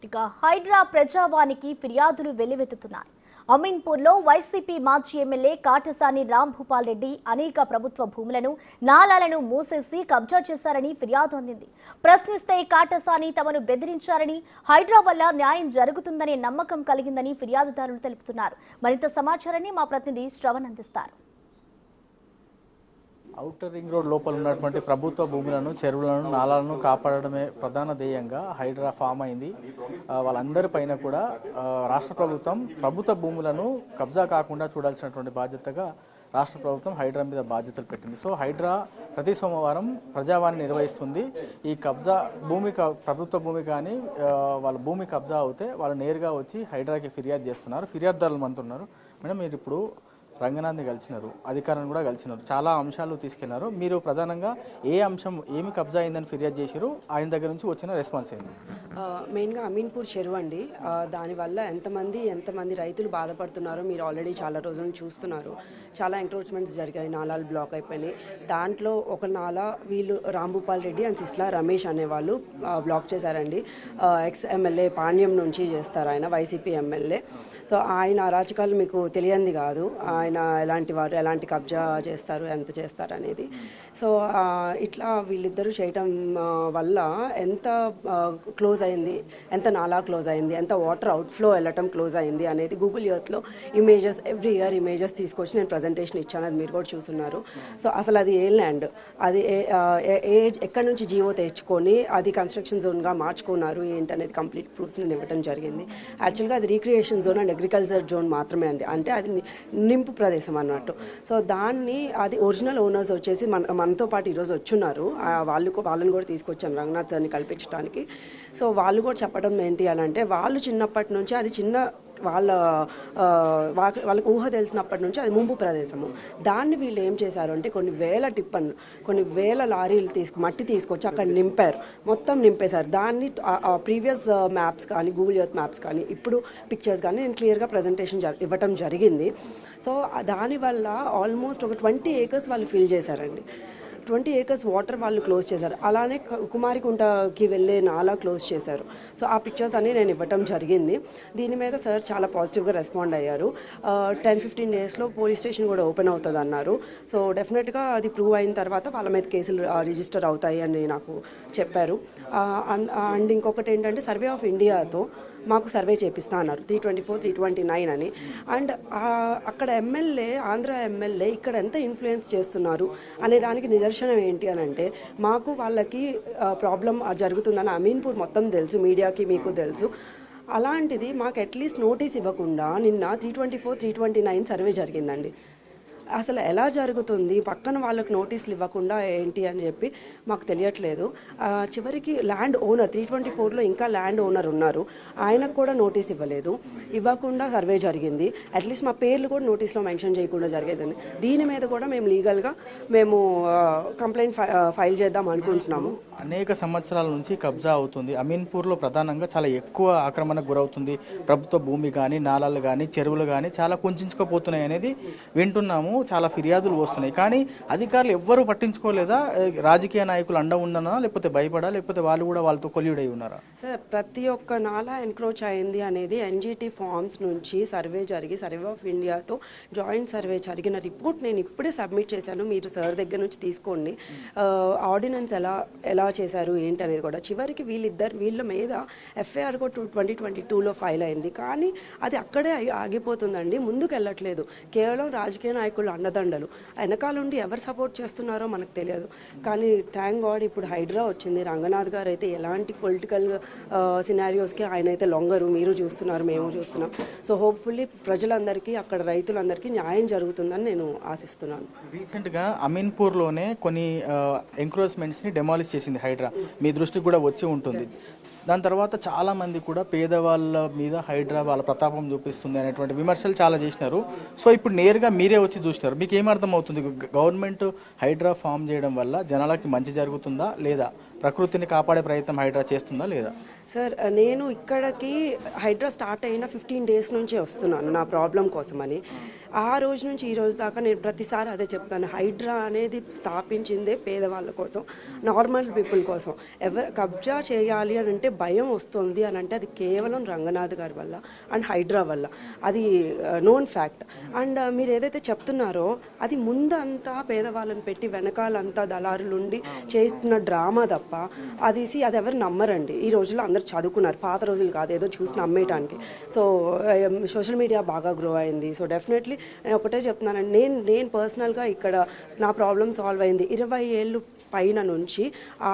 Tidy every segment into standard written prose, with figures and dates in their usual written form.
ఇక హైడ్రా ప్రజావానికి ఫిర్యాదులు వెల్లువెత్తుతున్నాయి. అమీన్పూర్లో వైసీపీ మాజీ ఎమ్మెల్యే కాటసాని రాంభూపాల్ రెడ్డి అనేక ప్రభుత్వ భూములను, నాలాలను మూసేసి కబ్జా చేశారని ఫిర్యాదు అందింది. ప్రశ్నిస్తే కాటసాని తమను బెదిరించారని, హైడ్రా వల్ల న్యాయం జరుగుతుందనే నమ్మకం కలిగిందని ఫిర్యాదుదారులు తెలుపుతున్నారు. మరింత సమాచారాన్ని మా ప్రతినిధి శ్రవణ్ అందిస్తారు. ఔటర్ రింగ్ రోడ్ లోపల ఉన్నటువంటి ప్రభుత్వ భూములను, చెరువులను, నాలాలను కాపాడడమే ప్రధాన ధ్యేయంగా హైడ్రా ఫామ్ అయింది. వాళ్ళందరి పైన కూడా రాష్ట్ర ప్రభుత్వం ప్రభుత్వ భూములను కబ్జా కాకుండా చూడాల్సినటువంటి బాధ్యతగా రాష్ట్ర ప్రభుత్వం హైడ్రా మీద బాధ్యతలు పెట్టింది. సో హైడ్రా ప్రతి సోమవారం ప్రజావాణి నిర్వహిస్తుంది. ఈ కబ్జా భూమి ప్రభుత్వ భూమి కానీ వాళ్ళ భూమి కబ్జా అవుతే వాళ్ళు నేరుగా వచ్చి హైడ్రాకి ఫిర్యాదు చేస్తున్నారు. ఫిర్యాదుదారులు అంటున్నారు, మేడం మీరు ఇప్పుడు రంగనాథ్ని కలిసినారు, అధికారులను కూడా కలిసినారు, చాలా అంశాలు తీసుకెళ్లారు. మీరు ప్రధానంగా ఏ అంశం ఏమి కబ్జా అయిందని ఫిర్యాదు చేశారు, ఆయన దగ్గర నుంచి వచ్చిన రెస్పాన్స్ ఏంటి? మెయిన్గా అమీన్పూర్ చెరువు అండి. దానివల్ల ఎంతమంది రైతులు బాధపడుతున్నారో మీరు ఆల్రెడీ చాలా రోజులు చూస్తున్నారు. చాలా ఎంక్రోచ్మెంట్స్ జరిగాయి, నాలాలు బ్లాక్ అయిపోయినాయి. దాంట్లో ఒక నాలా వీళ్ళు రాంభూపాల్ రెడ్డి అండ్ సిస్లా రమేష్ అనేవాళ్ళు బ్లాక్ చేశారండి. ఎక్స్ ఎమ్మెల్యే పాణ్యం నుంచి చేస్తారు, ఆయన వైసీపీ ఎమ్మెల్యే. సో ఆయన అరాచకాలు మీకు తెలియంది కాదు, ఆయన ఎలాంటి వారు, ఎలాంటి కబ్జా చేస్తారు, ఎంత చేస్తారు అనేది. సో ఇట్లా వీళ్ళిద్దరూ చేయటం వల్ల ఎంత క్లోజ్ అయింది, ఎంత నాలా క్లోజ్ అయింది, ఎంత వాటర్ అవుట్ఫ్లో వెళ్ళటం క్లోజ్ అయింది అనేది గూగుల్ ఎర్త్లో ఇమేజెస్, ఎవ్రీ ఇయర్ ఇమేజెస్ తీసుకొచ్చి నేను ప్రజెంటేషన్ ఇచ్చాను, అది మీరు కూడా చూస్తున్నారు. సో అసలు అది ఏ ల్యాండ్, అది ఎక్కడి నుంచి జీవో తెచ్చుకొని అది కన్స్ట్రక్షన్ జోన్గా మార్చుకున్నారు ఏంటనేది కంప్లీట్ ప్రూఫ్స్ నేను ఇవ్వడం జరిగింది. యాక్చువల్గా అది recreation zone and agriculture zone మాత్రమే అండి, అంటే అది నింపు ప్రదేశం అన్నట్టు. సో దాన్ని అది ఒరిజినల్ ఓనర్స్ వచ్చేసి మనతో పాటు ఈరోజు వచ్చున్నారు. వాళ్ళని కూడా తీసుకొచ్చాను రంగనాథ్ సార్ని కల్పించడానికి. సో వాళ్ళు కూడా చెప్పడం ఏంటి అని అంటే, వాళ్ళు చిన్నప్పటి నుంచి అది వాళ్ళకు ఊహ తెలిసినప్పటి నుంచి అది ముంపు ప్రదేశము. దాన్ని వీళ్ళు ఏం చేశారు అంటే కొన్ని వేల లారీలు మట్టి తీసుకొచ్చి అక్కడ నింపారు, మొత్తం నింపేశారు. దాన్ని ప్రీవియస్ మ్యాప్స్ కానీ, గూగుల్ ఎర్త్ మ్యాప్స్ కానీ, ఇప్పుడు పిక్చర్స్ కానీ నేను క్లియర్గా ప్రజెంటేషన్ ఇవ్వటం జరిగింది. సో దానివల్ల ఆల్మోస్ట్ ఒక 20 acres వాళ్ళు ఫిల్ చేశారండి. 20 acres వాటర్ వాళ్ళు క్లోజ్ చేశారు. అలానే కుమారికుంటకి వెళ్ళే నాలా క్లోజ్ చేశారు. సో ఆ పిక్చర్స్ అన్ని నేను ఇవ్వటం జరిగింది. దీని మీద సార్ చాలా పాజిటివ్గా రెస్పాండ్ అయ్యారు. 10-15 డేస్లో పోలీస్ స్టేషన్ కూడా ఓపెన్ అవుతుంది అన్నారు. సో డెఫినెట్గా అది ప్రూవ్ అయిన తర్వాత వాళ్ళ మీద కేసులు రిజిస్టర్ అవుతాయి అని నాకు చెప్పారు. అండ్ ఇంకొకటి ఏంటంటే, సర్వే ఆఫ్ ఇండియాతో మాకు సర్వే చేపిస్తా అన్నారు 324, 329 అని. అండ్ అక్కడ ఎమ్మెల్యే, ఆంధ్ర ఎమ్మెల్యే ఇక్కడ ఎంత ఇన్ఫ్లుయెన్స్ చేస్తున్నారు అనే దానికి నిదర్శనం ఏంటి అని అంటే, మాకు వాళ్ళకి ప్రాబ్లం జరుగుతుందని అమీన్పూర్ మొత్తం తెలుసు, మీడియాకి మీకు తెలుసు. అలాంటిది మాకు అట్లీస్ట్ నోటీస్ ఇవ్వకుండా నిన్న 324, 329 సర్వే జరిగిందండి. అసలు ఎలా జరుగుతుంది, పక్కన వాళ్ళకు నోటీసులు ఇవ్వకుండా ఏంటి అని చెప్పి మాకు తెలియట్లేదు. చివరికి ల్యాండ్ ఓనర్ 324లో ఇంకా ల్యాండ్ ఓనర్ ఉన్నారు, ఆయనకు కూడా నోటీస్ ఇవ్వకుండా సర్వే జరిగింది. అట్లీస్ట్ మా పేర్లు కూడా నోటీస్లో మెన్షన్ చేయకుండా జరిగేదండి. దీని మీద కూడా మేము లీగల్గా కంప్లైంట్ ఫైల్ చేద్దాం అనుకుంటున్నాము. అనేక సంవత్సరాల నుంచి కబ్జా అవుతుంది. అమీన్పూర్లో ప్రధానంగా చాలా ఎక్కువ ఆక్రమణకు గురవుతుంది. ప్రభుత్వ భూమి కానీ, నాలాలు కానీ, చెరువులు కానీ చాలా కుంచుకుపోతున్నాయి అనేది వింటున్నాము. చాలా ఫిర్యాదులు వస్తున్నాయి, కానీ అధికారులు ఎవ్వరూ పట్టించుకోలేదా? రాజకీయ నాయకులు అండ ఉన్నారా, లేకపోతే భయపడా, లేకపోతే వాళ్ళు కూడా వాళ్ళతో కొల్యుడై ఉన్నారా? సార్, ప్రతి ఒక్క నాలా ఎన్క్రోచ్ అయింది అనేది ఎన్జిటి ఫార్మ్స్ నుంచి సర్వే జరిగి, సర్వే ఆఫ్ ఇండియాతో జాయింట్ సర్వే జరిగిన రిపోర్ట్ నేను ఇప్పుడే సబ్మిట్ చేశాను. మీరు సార్ దగ్గర నుంచి తీసుకోండి. ఆర్డినెన్స్ ఎలా చేశారు ఏంటి అనేది కూడా. చివరికి వీళ్ళ మీద ఎఫ్ఐఆర్ కూడా 2022లో ఫైల్ అయింది, కానీ అది అక్కడే ఆగిపోతుందండి, ముందుకు వెళ్ళట్లేదు. కేవలం రాజకీయ నాయకులు అండదండలు, వెనకాల ఉండి ఎవరు సపోర్ట్ చేస్తున్నారో మనకు తెలియదు. కానీ థ్యాంక్ గాడ్ ఇప్పుడు హైడ్రా వచ్చింది. రంగనాథ్ గారు అయితే ఎలాంటి పొలిటికల్ సినారియోస్కి ఆయన అయితే లొంగరు. మీరు చూస్తున్నారు, మేము చూస్తున్నాం. సో హోప్ఫుల్లీ ప్రజలందరికీ, అక్కడ రైతులందరికీ న్యాయం జరుగుతుందని నేను ఆశిస్తున్నాను. రీసెంట్గా అమీన్పూర్లోనే కొన్ని ఎంక్రోచ్మెంట్స్ని డెమాలిష్ చేసింది హైడ్రా, మీ దృష్టికి కూడా వచ్చి ఉంటుంది. దాని తర్వాత చాలామంది కూడా పేదవాళ్ళ మీద హైడ్రా వాళ్ళ ప్రతాపం చూపిస్తుంది అనేటువంటి విమర్శలు చాలా చేసినారు. సో ఇప్పుడు నేరుగా మీరే వచ్చి చూసినారు, మీకు ఏమర్థం అవుతుంది? గవర్నమెంట్ హైడ్రా ఫామ్ చేయడం వల్ల జనాలకి మంచి జరుగుతుందా లేదా? ప్రకృతిని కాపాడే ప్రయత్నం హైడ్రా చేస్తుందా లేదా? సార్ నేను ఇక్కడికి హైడ్రా స్టార్ట్ అయిన 15 డేస్ నుంచే వస్తున్నాను నా ప్రాబ్లం కోసమని. ఆ రోజు నుంచి ఈ రోజు దాకా నేను ప్రతిసారి అదే చెప్తాను, హైడ్రా అనేది స్థాపించిందే పేదవాళ్ళ కోసం, నార్మల్ పీపుల్ కోసం. కబ్జా చేయాలి అని అంటే భయం వస్తుంది అని అంటే అది కేవలం రంగనాథ్ గారి వల్ల అండ్ హైడ్రా వల్ల, అది నోన్ ఫ్యాక్ట్. అండ్ మీరు ఏదైతే చెప్తున్నారో అది ముందంతా పేదవాళ్ళని పెట్టి వెనకాలంతా దళారులు ఉండి చేస్తున్న డ్రామా తప్ప అది ఎవరు నమ్మరండి. ఈ రోజుల్లో అందరు చదువుకున్నారు, పాత రోజులు కాదు ఏదో చూసి నమ్మేయటానికి. సో సోషల్ మీడియా బాగా గ్రో అయింది. సో డెఫినెట్లీ నేను ఒకటే చెప్తున్నానండి, నేను పర్సనల్గా ఇక్కడ నా ప్రాబ్లం సాల్వ్ అయింది. 20 ఏళ్ళు పైన నుంచి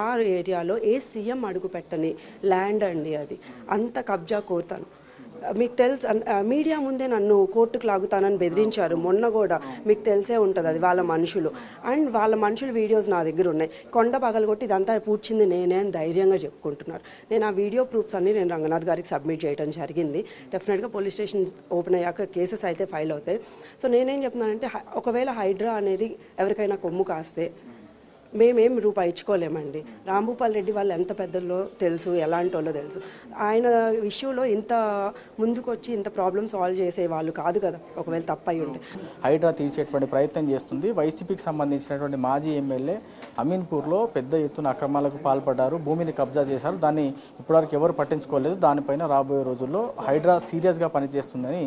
ఆ ఏరియాలో ఏ సీఎం అడుగు పెట్టని ల్యాండ్ అండి అది, అంత కబ్జా కోరుతాను. మీకు తెలుసు, మీడియా ముందే నన్ను కోర్టుకు లాగుతానని బెదిరించారు మొన్న కూడా, మీకు తెలిసే ఉంటుంది అది వాళ్ళ మనుషులు. అండ్ వాళ్ళ మనుషుల వీడియోస్ నా దగ్గర ఉన్నాయి. కొండ పగలగొట్టి ఇదంతా పూడ్చింది నేనే అని ధైర్యంగా చెప్పుకుంటున్నారు. నేను ఆ వీడియో ప్రూఫ్స్ అన్ని నేను రంగనాథ్ గారికి సబ్మిట్ చేయడం జరిగింది. డెఫినెట్గా పోలీస్ స్టేషన్ ఓపెన్ అయ్యాక కేసెస్ అయితే ఫైల్ అవుతాయి. సో నేనేం చెప్తున్నానంటే, ఒకవేళ హైడ్రా అనేది ఎవరికైనా కొమ్ము కాస్తే మేమేం రూపాయి ఇచ్చుకోలేమండి. రాంభూపాల్ రెడ్డి వాళ్ళు ఎంత పెద్దలో తెలుసు, ఎలాంటి వాళ్ళో తెలుసు. ఆయన విషయంలో ఇంత ముందుకొచ్చి ఇంత ప్రాబ్లమ్ సాల్వ్ చేసే వాళ్ళు కాదు కదా, ఒకవేళ తప్పయి ఉంటే. హైడ్రా తీర్చేటువంటి ప్రయత్నం చేస్తుంది. వైసీపీకి సంబంధించినటువంటి మాజీ ఎమ్మెల్యే అమీన్పూర్లో పెద్ద ఎత్తున అక్రమాలకు పాల్పడ్డారు, భూమిని కబ్జా చేశారు. దాన్ని ఇప్పటివరకు ఎవరు పట్టించుకోలేదు. దానిపైన రాబోయే రోజుల్లో హైడ్రా సీరియస్గా పనిచేస్తుందని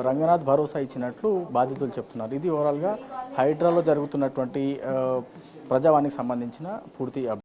రంగనాథ్ భరోసా ఇచ్చినట్లు బాధితులు చెప్తున్నారు. ఇది ఓవరాల్గా హైడ్రాలో జరుగుతున్నటువంటి ప్రజావానికి సంబంధించిన పూర్తి